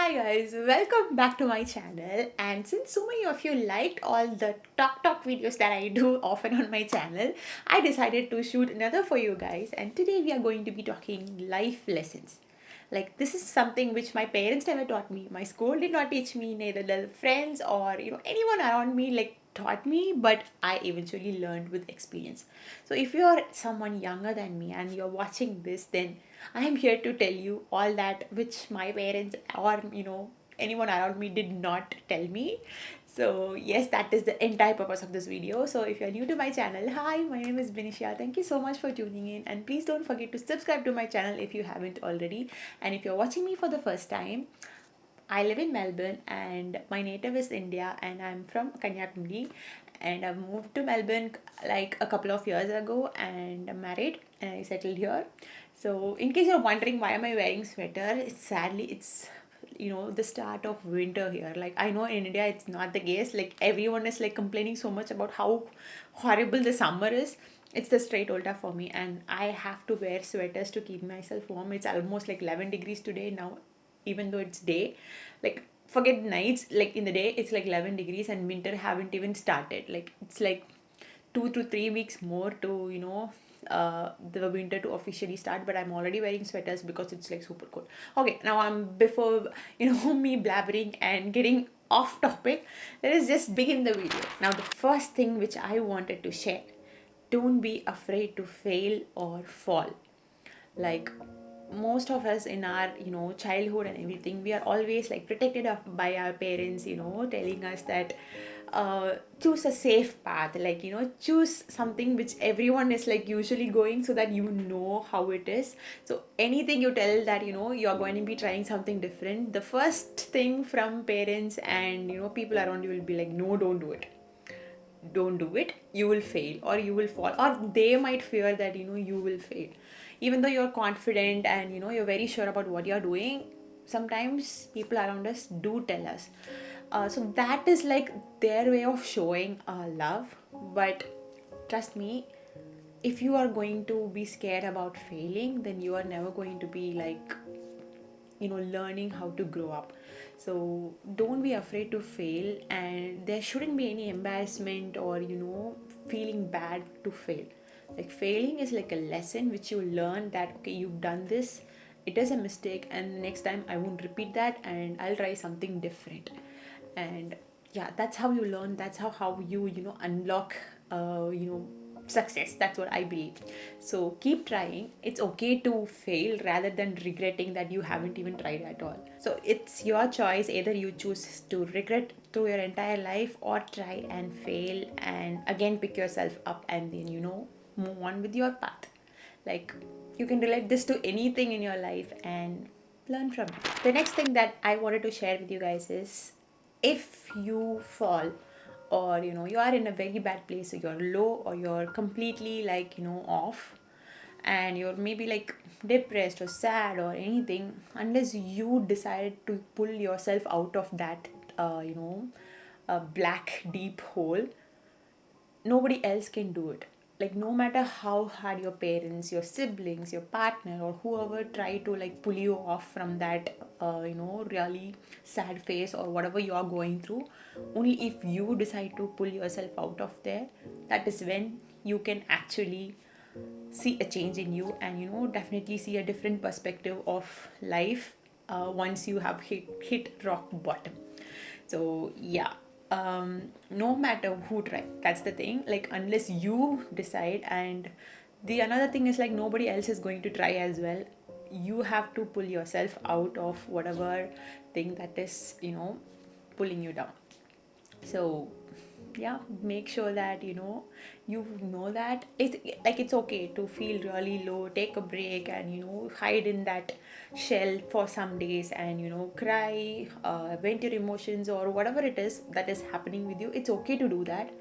Hi guys, welcome back to my channel. And since so many of you liked all the talk videos that I do often on my channel, I decided to shoot another for you guys. And today we are going to be talking life lessons. Like this is something which my parents never taught me. My school did not teach me, neither the friends or anyone around me taught me, but I eventually learned with experience. So if you're someone younger than me and you're watching this, then I am here to tell you all that which my parents or anyone around me did not tell me. So yes, that is the entire purpose of this video. So if you're new to my channel, hi, my name is Binisha. Thank you so much for tuning in, and please don't forget to subscribe to my channel if you haven't already. And if you're watching me for the first time, I live in Melbourne and my native is India, and I'm from Kanyakumari, and I've moved to Melbourne like a couple of years ago, and I'm married and I settled here. So in case you're wondering why am I wearing sweater, it's the start of winter here. Like I know in India it's not the case. Like everyone is like complaining so much about how horrible the summer is. It's the straight ulta for me, and I have to wear sweaters to keep myself warm. It's almost like 11 degrees today now, even though it's day. Like forget nights, like in the day it's like 11 degrees and winter haven't even started. Like it's like 2 to 3 weeks more to the winter to officially start, but I'm already wearing sweaters because it's like super cold. Okay, now I'm before me blabbering and getting off topic, let us just begin the video. Now the first thing which I wanted to share: don't be afraid to fail or fall. Like most of us in our childhood and everything, we are always like protected by our parents, telling us that choose a safe path, like choose something which everyone is like usually going, so that how it is. So anything you tell that you're going to be trying something different, the first thing from parents and people around you will be like, no, don't do it, don't do it, you will fail or you will fall, or they might fear that you will fail. Even though you're confident and you're very sure about what you're doing, sometimes people around us do tell us. So that is like their way of showing love. But trust me, if you are going to be scared about failing, then you are never going to be like learning how to grow up. So don't be afraid to fail, and there shouldn't be any embarrassment or feeling bad to fail. Like failing is like a lesson which you learn that okay, you've done this, it is a mistake, and next time I won't repeat that and I'll try something different. And yeah, that's how you learn, that's how you unlock success. That's what I believe. So keep trying. It's okay to fail rather than regretting that you haven't even tried at all. So it's your choice, either you choose to regret through your entire life or try and fail and again pick yourself up and then move on with your path. Like you can relate this to anything in your life and learn from it. The next thing that I wanted to share with you guys is, if you fall or you are in a very bad place, so you're low or you're completely like off, and you're maybe like depressed or sad or anything, unless you decide to pull yourself out of that black deep hole, nobody else can do it. Like no matter how hard your parents, your siblings, your partner or whoever try to like pull you off from that really sad phase or whatever you are going through, only if you decide to pull yourself out of there, that is when you can actually see a change in you and definitely see a different perspective of life once you have hit rock bottom. So yeah, no matter who try, that's the thing. Like unless you decide, and the another thing is like nobody else is going to try as well. You have to pull yourself out of whatever thing that is pulling you down. So yeah, make sure that that it's okay to feel really low, take a break and hide in that shell for some days and cry, vent your emotions or whatever it is that is happening with you. It's okay to do that,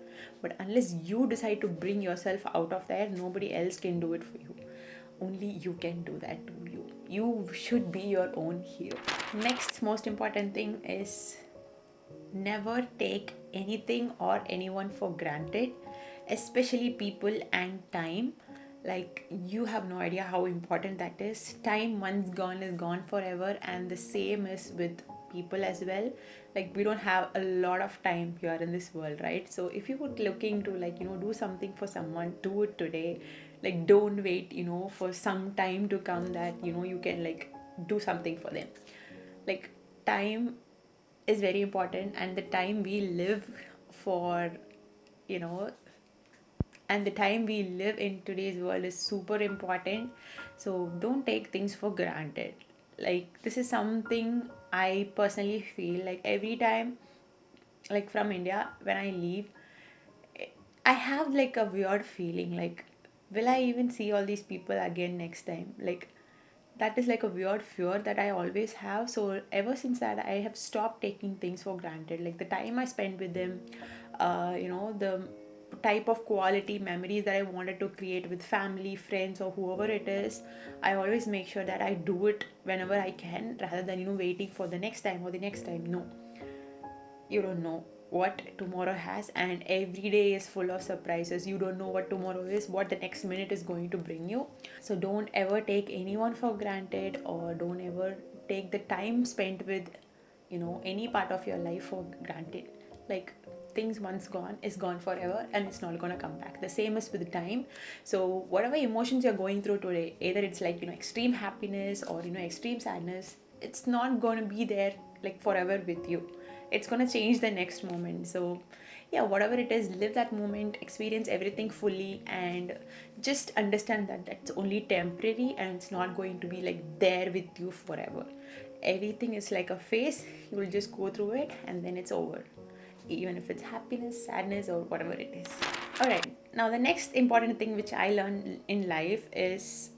but unless you decide to bring yourself out of there, nobody else can do it for you. Only you can do that to you should be your own hero. Next most important thing is, never take anything or anyone for granted, especially people and time. Like, you have no idea how important that is. Time once gone is gone forever, and the same is with people as well. Like we don't have a lot of time here in this world, right? So if you would looking to like do something for someone, do it today. Like don't wait for some time to come that you can like do something for them. Like time is very important, and the time we live for you know and the time we live in today's world is super important. So don't take things for granted. Like this is something I personally feel like every time, like from India when I leave, I have like a weird feeling like, will I even see all these people again next time? Like that is like a weird fear that I always have. So ever since that, I have stopped taking things for granted. Like the time I spent with them, the type of quality memories that I wanted to create with family, friends, or whoever it is, I always make sure that I do it whenever I can, rather than waiting for the next time or the next time. No, you don't know what tomorrow has, and every day is full of surprises. You don't know what tomorrow is, what the next minute is going to bring you. So don't ever take anyone for granted, or don't ever take the time spent with any part of your life for granted. Like things once gone is gone forever, and it's not going to come back. The same is with time. So whatever emotions you're going through today, either it's like extreme happiness or extreme sadness, it's not going to be there like forever with you. It's going to change the next moment. So yeah, whatever it is, live that moment, experience everything fully, and just understand that that's only temporary, and it's not going to be like there with you forever. Everything is like a phase. You will just go through it and then it's over, even if it's happiness, sadness, or whatever it is. All right, now the next important thing which I learned in life is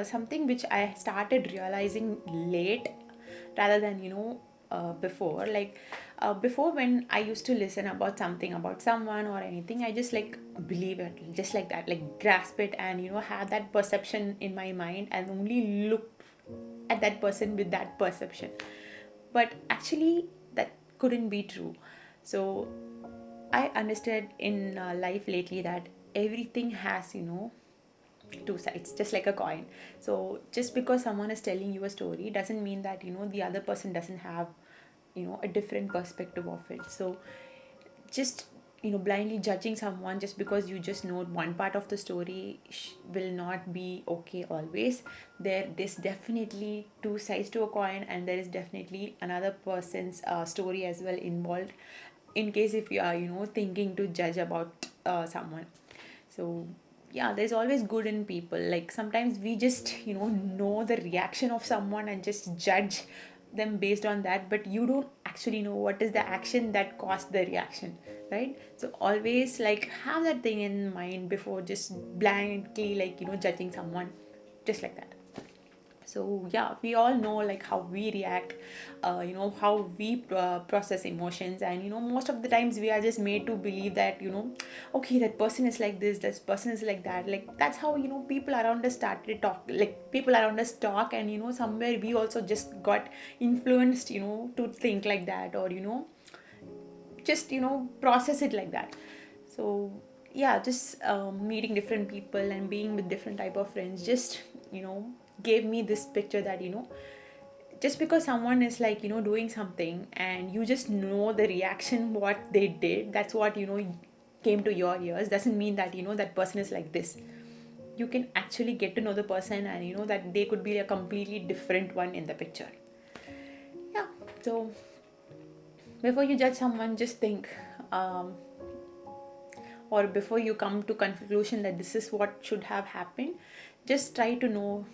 something which I started realizing late rather than before. Like before, when I used to listen about something about someone or anything, I just like believe it just like that, like grasp it, and have that perception in my mind and only look at that person with that perception. But actually that couldn't be true. So I understood in life lately that everything has two sides, just like a coin. So just because someone is telling you a story doesn't mean that the other person doesn't have a different perspective of it. So just blindly judging someone just because you just know one part of the story will not be okay always. There's definitely two sides to a coin, and there is definitely another person's story as well involved, in case if you are thinking to judge about someone. So yeah, there's always good in people. Like sometimes we just know the reaction of someone and just judge them based on that, but you don't actually know what is the action that caused the reaction, right? So always like have that thing in mind before just blindly like judging someone just like that. So yeah, we all know like how we react, how we process emotions, and most of the times we are just made to believe that okay, that person is like this person is like that. Like that's how people around us started talk, like people around us talk, and somewhere we also just got influenced to think like that, or just process it like that. So yeah, just meeting different people and being with different type of friends just gave me this picture that just because someone is like doing something and you just know the reaction what they did, that's what came to your ears, doesn't mean that that person is like this. You can actually get to know the person, and that they could be a completely different one in the picture. Yeah. So before you judge someone, just think, um, or before you come to conclusion that this is what should have happened, just try to know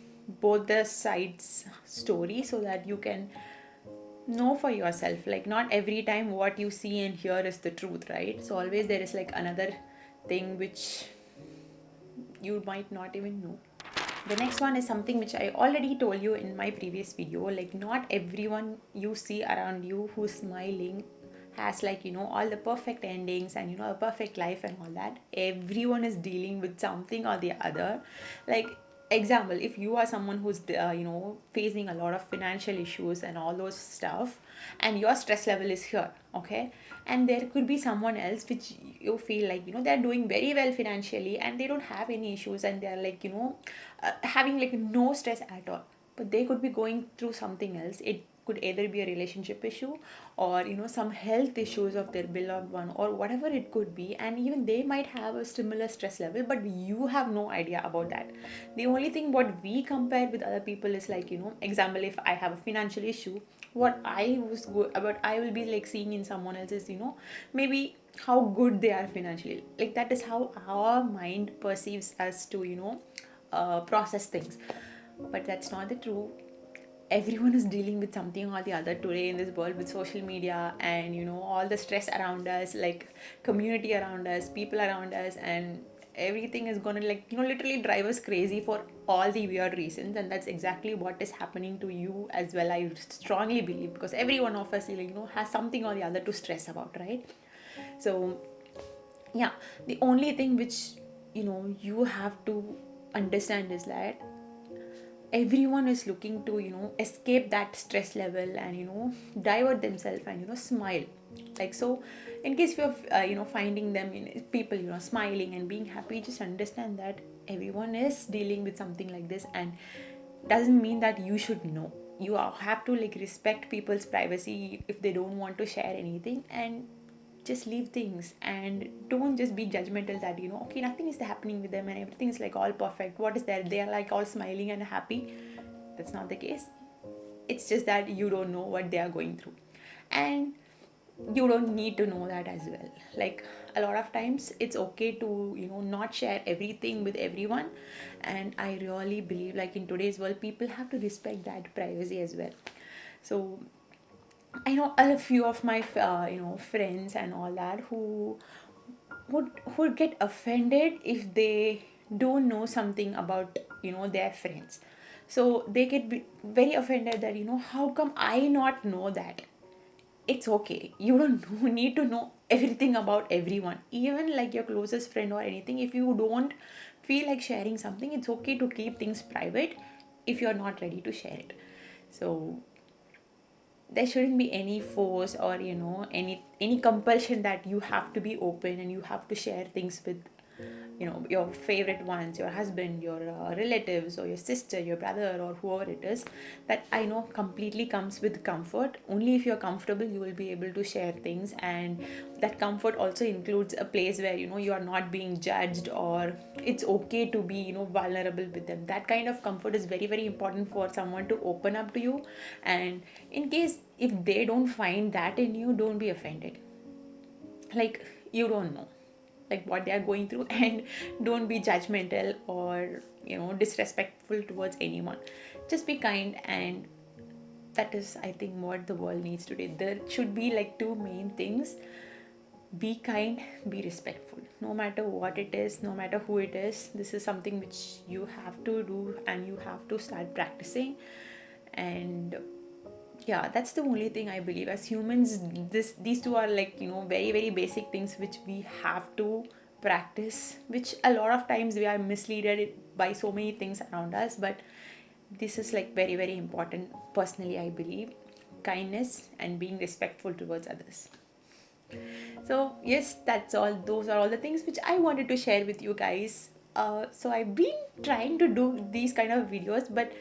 both the sides story, so that you can know for yourself. Like not every time what you see and hear is the truth, right? So always there is like another thing which you might not even know. The next one is something which I already told you in my previous video. Like not everyone you see around you who's smiling has like all the perfect endings and a perfect life and all that. Everyone is dealing with something or the other. Like example, if you are someone who's facing a lot of financial issues and all those stuff, and your stress level is here, okay, and there could be someone else which you feel like they're doing very well financially and they don't have any issues, and they're like having like no stress at all, but they could be going through something else. It could either be a relationship issue or some health issues of their beloved one or whatever it could be, and even they might have a similar stress level, but you have no idea about that. The only thing what we compare with other people is like, example, if I have a financial issue, what I was good about, I will be like seeing in someone else's, maybe how good they are financially. Like that is how our mind perceives us to process things, but that's not the truth. Everyone is dealing with something or the other today in this world with social media and all the stress around us, like community around us, people around us, and everything is gonna like literally drive us crazy for all the weird reasons. And that's exactly what is happening to you as well, I strongly believe, because every one of us has something or the other to stress about, right? So yeah, the only thing which you have to understand is that everyone is looking to escape that stress level and divert themselves and smile. Like, so in case you're finding them people smiling and being happy, just understand that everyone is dealing with something like this, and doesn't mean that you should know. You have to like respect people's privacy if they don't want to share anything, and just leave things, and don't just be judgmental that okay, nothing is happening with them and everything is like all perfect. What is that? They are like all smiling and happy. That's not the case. It's just that you don't know what they are going through, and you don't need to know that as well. Like, a lot of times it's okay to not share everything with everyone, and I really believe like in today's world people have to respect that privacy as well. So I know a few of my friends and all that who would get offended if they don't know something about their friends. So they get very offended that how come I not know that. It's okay, you don't need to know everything about everyone, even like your closest friend or anything. If you don't feel like sharing something, it's okay to keep things private if you're not ready to share it. So there shouldn't be any force or any compulsion that you have to be open and you have to share things with your favorite ones, your husband, your relatives, or your sister, your brother, or whoever it is. That I know completely comes with comfort. Only if you're comfortable you will be able to share things, and that comfort also includes a place where you are not being judged, or it's okay to be vulnerable with them. That kind of comfort is very very important for someone to open up to you. And in case if they don't find that in you, don't be offended. Like, you don't know like what they are going through, and don't be judgmental or disrespectful towards anyone. Just be kind, and that is, I think, what the world needs today. There should be like two main things: be kind, be respectful, no matter what it is, no matter who it is. This is something which you have to do and you have to start practicing. And yeah, that's the only thing I believe. As humans, these two are like very very basic things which we have to practice, which a lot of times we are misled by so many things around us, but this is like very very important. Personally, I believe kindness and being respectful towards others. So yes, that's all. Those are all the things which I wanted to share with you guys. So I've been trying to do these kind of videos, but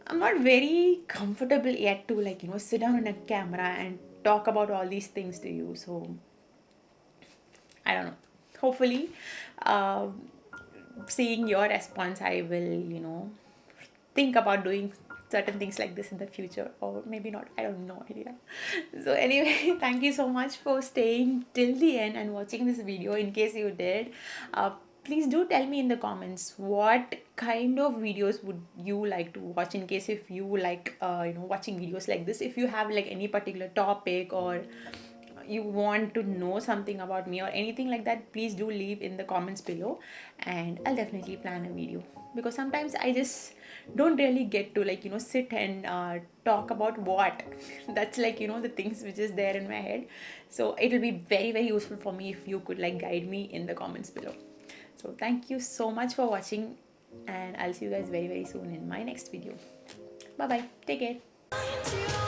I'm not very comfortable yet to like sit down on a camera and talk about all these things to you. So I don't know. Hopefully, uh, seeing your response, I will think about doing certain things like this in the future, or maybe not. I don't know idea. So anyway, thank you so much for staying till the end and watching this video. In case you did, please do tell me in the comments what kind of videos would you like to watch, in case if you like watching videos like this. If you have like any particular topic, or you want to know something about me or anything like that, please do leave in the comments below, and I'll definitely plan a video. Because sometimes I just don't really get to like sit and talk about what that's like the things which is there in my head. So it'll be very very useful for me if you could like guide me in the comments below. So thank you so much for watching, and I'll see you guys very very soon in my next video. Bye bye, take care.